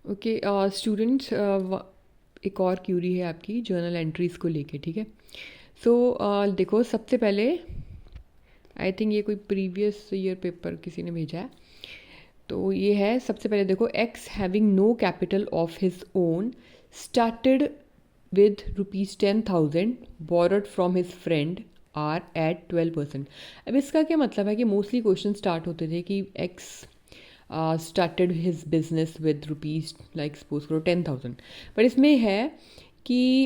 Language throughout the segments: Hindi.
ओके स्टूडेंट्स, एक और क्यूरी है आपकी जर्नल एंट्रीज़ को लेके, ठीक है। सो देखो, सबसे पहले आई थिंक ये कोई प्रीवियस ईयर पेपर किसी ने भेजा है। तो ये है, सबसे पहले देखो, X having no capital of his own started with ₹10,000 borrowed from his friend R at 12%। अब इसका क्या मतलब है कि मोस्टली क्वेश्चन स्टार्ट होते थे कि x started his business with rupees like suppose करो 10,000, पर इसमें है कि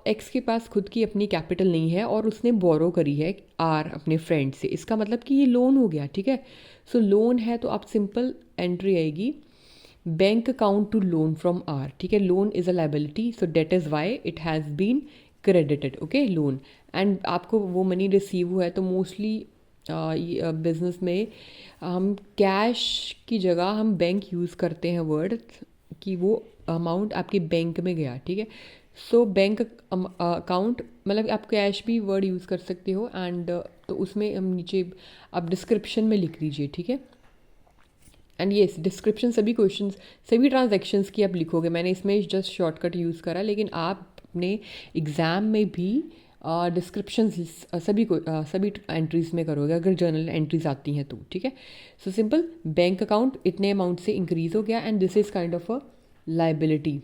एक्स के पास खुद की अपनी कैपिटल नहीं है और उसने बोरो करी है आर अपने फ्रेंड से। इसका मतलब कि ये लोन हो गया, ठीक है। सो लोन है तो आप सिंपल एंट्री आएगी bank account to loan from R, ठीक है। Loan is a liability, so that is why it has been credited, okay, loan. And आपको वो मनी रिसीव हुआ है तो मोस्टली बिजनेस में हम कैश की जगह हम बैंक यूज़ करते हैं वर्ड कि वो अमाउंट आपके बैंक में गया, ठीक है। सो बैंक अकाउंट मतलब आप कैश भी वर्ड यूज़ कर सकते हो। एंड तो उसमें हम नीचे आप डिस्क्रिप्शन में लिख लीजिए, ठीक है। एंड येस, डिस्क्रिप्शन सभी क्वेश्चंस सभी ट्रांजैक्शंस की आप लिखोगे। मैंने इसमें जस्ट शॉर्टकट यूज़ करा, लेकिन आप अपने एग्ज़ाम में भी डिस्क्रिप्शन सभी को सभी एंट्रीज में करोगे अगर जर्नल एंट्रीज आती हैं तो, ठीक है। सो सिंपल, बैंक अकाउंट इतने अमाउंट से इंक्रीज हो गया and this is kind of a liability,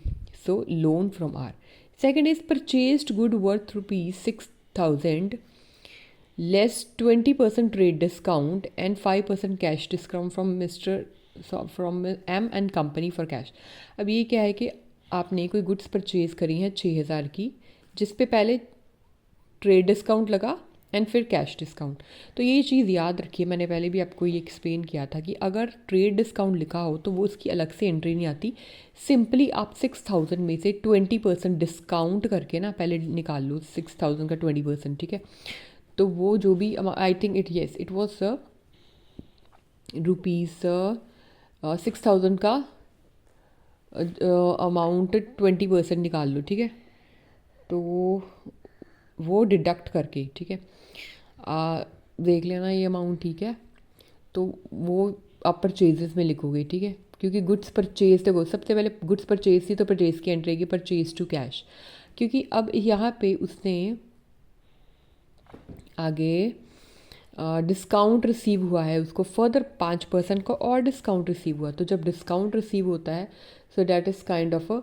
so loan from R. Second is purchased good worth ₹6,000 less 20% trade discount and 5% cash discount from M and company for cash। अब ये क्या है कि आपने कोई गुड्स परचेज करी हैं 6,000 की, जिस पे पहले ट्रेड डिस्काउंट लगा एंड फिर कैश डिस्काउंट। तो ये चीज़ याद रखिए, मैंने पहले भी आपको ये एक्सप्लेन किया था कि अगर ट्रेड डिस्काउंट लिखा हो तो वो उसकी अलग से एंट्री नहीं आती। सिंपली आप 6,000 में से 20% डिस्काउंट करके ना पहले निकाल लो 6,000 का 20%, ठीक है। तो वो जो भी I think it yes it was rupees 6,000 का अमाउंट 20% निकाल लो, ठीक है। तो वो डिडक्ट करके, ठीक है, देख लेना ये अमाउंट, ठीक है। तो वो आप परचेजेस में लिखोगे, ठीक है, क्योंकि गुड्स परचेज देखो सबसे पहले गुड्स परचेज थी तो परचेज की एंट्री आएगी परचेज टू कैश, क्योंकि अब यहाँ पे उसने आगे डिस्काउंट रिसीव हुआ है, उसको फर्दर 5% का और डिस्काउंट रिसीव हुआ। तो जब डिस्काउंट रिसीव होता है so that is kind of a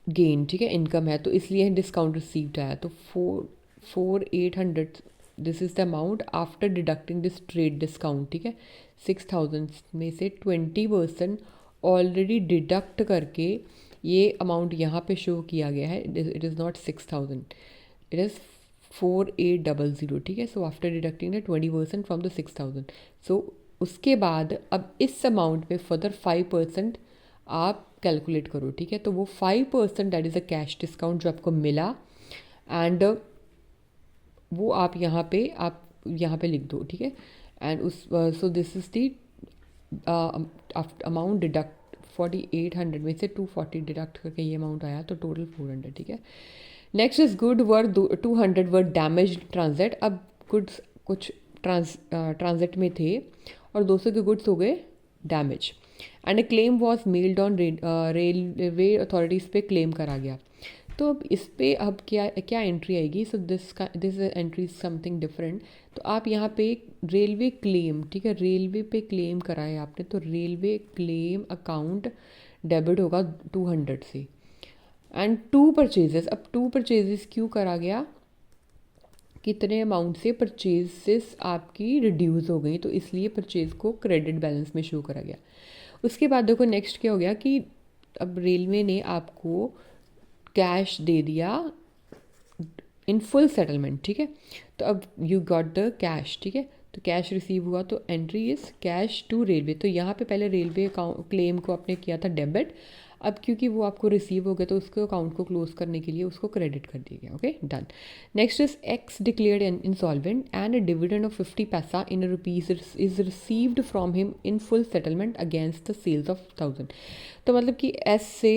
gain, ठीक है, इनकम है, तो इसलिए डिस्काउंट रिसीव्ड आया। तो 4,800 this is the amount after deducting this trade discount, ठीक है। 6,000 में से 20% ऑलरेडी डिडक्ट करके ये अमाउंट यहाँ पे शो किया गया है। It is not 6,000, it is 4,800, ठीक है। So after deducting the 20% from the 6,000, सो उसके बाद अब इस अमाउंट में फर्दर 5% आप कैलकुलेट करो, ठीक है। तो वो 5% that is a cash discount जो आपको मिला, एंड वो आप यहाँ पे लिख दो, ठीक है। एंड उस so this is the amount deduct 4,800 में से 240 डिडक्ट करके ये अमाउंट आया, तो टोटल 400, ठीक है। Next is good worth 200 worth damage transit. अब गुड्स कुछ ट्रांजिट में थे और 200 के गुड्स हो गए damage, and a claim was meld on railway authorities पे क्लेम करा गया। तो अब इस पे अब क्या क्या एंट्री आएगी, so this entry is something different. तो आप यहाँ पे रेलवे क्लेम, ठीक है, रेलवे पे क्लेम करा है आपने, तो रेलवे क्लेम अकाउंट डेबिट होगा 200 से। एंड टू परचेजेस, अब टू परचेजेस क्यों करा गया, कितने अमाउंट से परचेजेस आपकी रिड्यूस हो गई, तो इसलिए परचेज को क्रेडिट बैलेंस में शो करा गया। उसके बाद देखो नेक्स्ट क्या हो गया कि अब रेलवे ने आपको कैश दे दिया इन फुल सेटलमेंट, ठीक है। तो अब यू गॉट द कैश, ठीक है, तो कैश रिसीव हुआ, तो entry is cash to railway. तो यहाँ पे पहले रेलवे क्लेम को आपने किया था डेबिट, अब क्योंकि वो आपको रिसीव हो गया तो उसके अकाउंट को क्लोज करने के लिए उसको क्रेडिट कर दिया गया, okay, done. Next is X declared an insolvent and a dividend of 50 paisa in rupees is received from him in full settlement against the sales of 1,000। तो मतलब कि एस से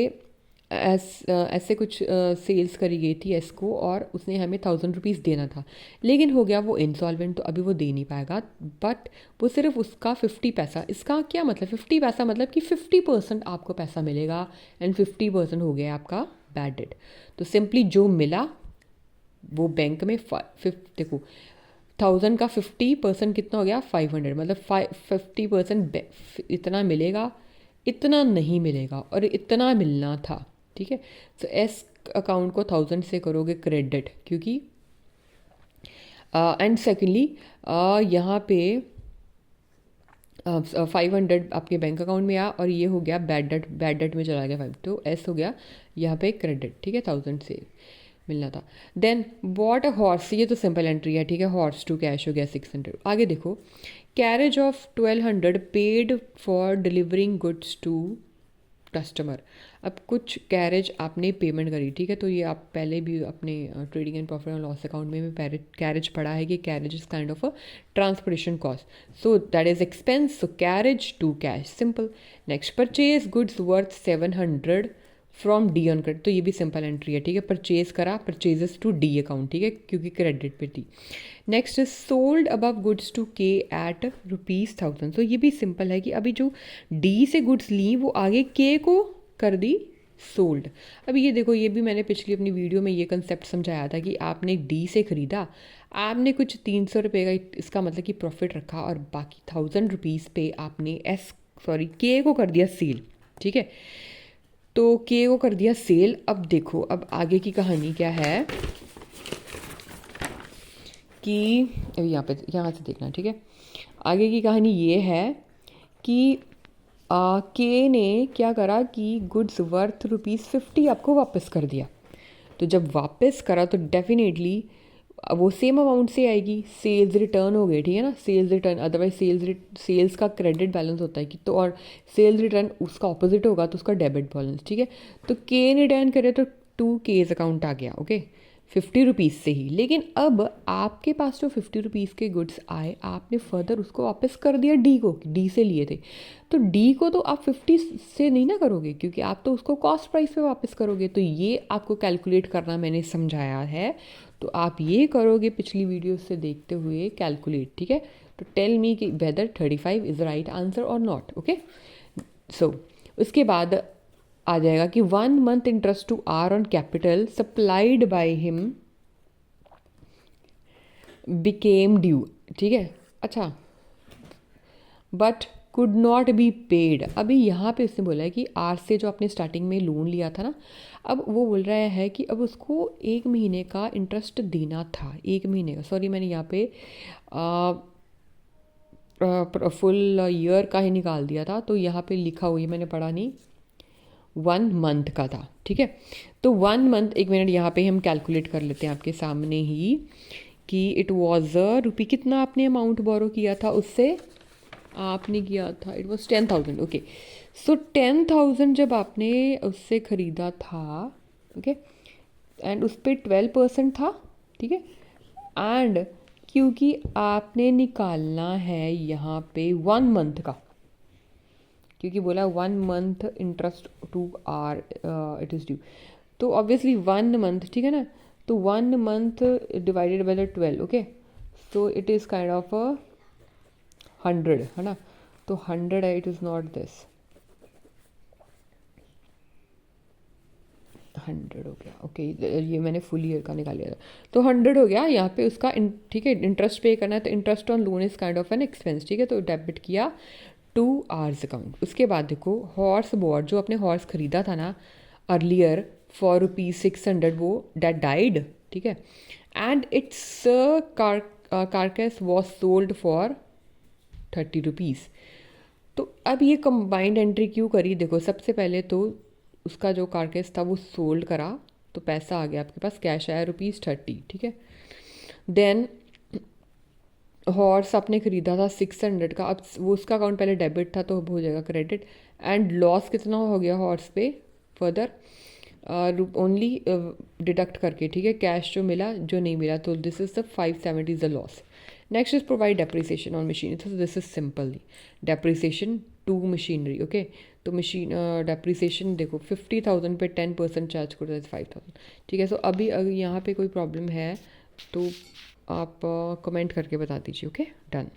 ऐसे कुछ सेल्स करी गई थी एस को, और उसने हमें 1000 रुपीज़ देना था, लेकिन हो गया वो इंसॉल्वेंट, तो अभी वो दे नहीं पाएगा। बट वो सिर्फ उसका 50 पैसा, इसका क्या मतलब 50 पैसा मतलब कि 50% आपको पैसा मिलेगा, एंड 50% हो गया आपका बैड डेट। तो सिंपली जो मिला वो बैंक में देखो 1000 का 50% कितना हो गया 500, मतलब 50% इतना मिलेगा, इतना नहीं मिलेगा, और इतना मिलना था, ठीक है। तो एस अकाउंट को 1000 से करोगे क्रेडिट, क्योंकि एंड सेकेंडली यहाँ पे 500 आपके बैंक अकाउंट में आया, और ये हो गया बैड डेट में चला गया 5, तो एस हो गया यहाँ पे क्रेडिट, ठीक है, 1000 से मिलना था। देन बॉट अ हॉर्स, ये तो सिंपल एंट्री है, ठीक है, हॉर्स टू कैश हो गया 600। आगे देखो, carriage of 1200 paid for delivering goods to customer. अब कुछ कैरेज आपने पेमेंट करी, ठीक है, तो ये आप पहले भी अपने trading and profit and loss account में भी कैरेज पढ़ा है कि carriage is kind of a transportation cost, so that is expense, so carriage to cash, simple. Next, purchase goods worth 700 from D on credit, तो ये भी सिंपल एंट्री है, ठीक है, परचेज करा, परचेजेस टू डी अकाउंट, ठीक है, क्योंकि क्रेडिट पे थी। Next is sold above goods to K at ₹1000, तो ये भी सिंपल है कि अभी जो डी से गुड्स ली वो आगे के को कर दी सोल्ड। अभी ये देखो, ये भी मैंने पिछली अपनी वीडियो में ये कंसेप्ट समझाया था कि आपने डी से ख़रीदा, आपने कुछ 300 रुपये का इसका मतलब कि प्रॉफिट रखा, और बाकी 1000 रुपीज़ पे आपने के को कर दिया सेल, ठीक है, तो के को कर दिया सेल। अब देखो, अब आगे की कहानी क्या है कि अभी यहाँ से देखना, ठीक है, आगे की कहानी ये है कि के ने क्या करा कि गुड्स वर्थ ₹50 आपको वापस कर दिया। तो जब वापस करा तो डेफिनेटली वो सेम अमाउंट से आएगी, सेल्स रिटर्न हो गए, ठीक है ना, सेल्स रिटर्न, अदरवाइज सेल्स का क्रेडिट बैलेंस होता है कि, तो और सेल्स रिटर्न उसका ऑपोजिट होगा, तो उसका डेबिट बैलेंस, ठीक है। तो के ने रिटर्न करे तो 2Ks अकाउंट आ गया, ओके, 50 रुपीज़ से ही। लेकिन अब आपके पास जो 50 रुपीज़ के गुड्स आए, आपने फर्दर उसको वापस कर दिया डी को, डी से लिए थे, तो डी को तो आप 50 से नहीं ना करोगे, क्योंकि आप तो उसको कॉस्ट प्राइस पे वापस करोगे। तो ये आपको कैलकुलेट करना मैंने समझाया है, तो आप ये करोगे पिछली वीडियो से देखते हुए कैलकुलेट, ठीक है। तो टेल मी कि वेदर 35 इज़ राइट आंसर और नॉट, ओके। सो उसके बाद आ जाएगा कि 1 month interest to R on capital supplied by him became due, ठीक है, अच्छा, but could not be paid. अभी यहाँ पे उसने बोला है कि आर से जो आपने स्टार्टिंग में लोन लिया था ना, अब वो बोल रहा है कि अब उसको 1 महीने का इंटरेस्ट देना था, 1 महीने का, सॉरी मैंने यहाँ पे फुल ईयर का ही निकाल दिया था, तो यहाँ पे लिखा हुआ, मैंने पढ़ा नहीं, 1 month का था, ठीक है। तो 1 month, 1 मिनट यहाँ पे हम कैलकुलेट कर लेते हैं आपके सामने ही कि इट वॉज रुपी, कितना आपने अमाउंट बोरो किया था उससे, आपने किया था, इट वॉज 10,000, ओके। सो 10,000 जब आपने उससे ख़रीदा था, ओके, एंड उस पर 12% था, ठीक है, एंड क्योंकि आपने निकालना है यहाँ पे 1 month का, क्योंकि बोला 1 month interest to R it is due, तो ऑब्वियसली 1 month, ठीक है ना, तो 1 month divided by the 12, okay, so it is kind of 100, है ना, तो 100 है, इट इज़ नॉट दिस, 100 हो गया, ओके, ये मैंने फुल ईयर का निकाल लिया था, तो 100 हो गया यहाँ पे उसका, ठीक है, इंटरेस्ट पे करना है, तो interest on loan is kind of an expense, ठीक है, तो डेबिट किया टू आर्स अकाउंट। उसके बाद देखो, हॉर्स बॉट, जो अपने हॉर्स ख़रीदा था ना अर्लियर फॉर ₹600, वो डेट डाइड, ठीक है, and its carcass was sold for 30 rupees. तो अब ये कंबाइंड एंट्री क्यों करी, देखो सबसे पहले तो उसका जो कारकेस था वो सोल्ड करा, तो पैसा आ गया आपके पास, कैश आया ₹30, ठीक है। देन हॉर्स आपने ख़रीदा था 600 का, अब वो उसका अकाउंट पहले डेबिट था, तो अब हो जाएगा क्रेडिट, एंड लॉस कितना हो गया हॉर्स पे फर्दर, ओनली डिडक्ट करके, ठीक है, कैश जो मिला जो नहीं मिला, तो this is the 570 is the loss. Next is provide depreciation on machine, तो this is simple, depreciation to machinery. Okay, तो मशीन डेप्रिसिएशन देखो 50,000 पे 10% चार्ज करो, दैट्स 5,000। ठीक है, सो अभी अगर यहाँ पे कोई प्रॉब्लम है तो आप कमेंट करके बता दीजिए। Okay, done.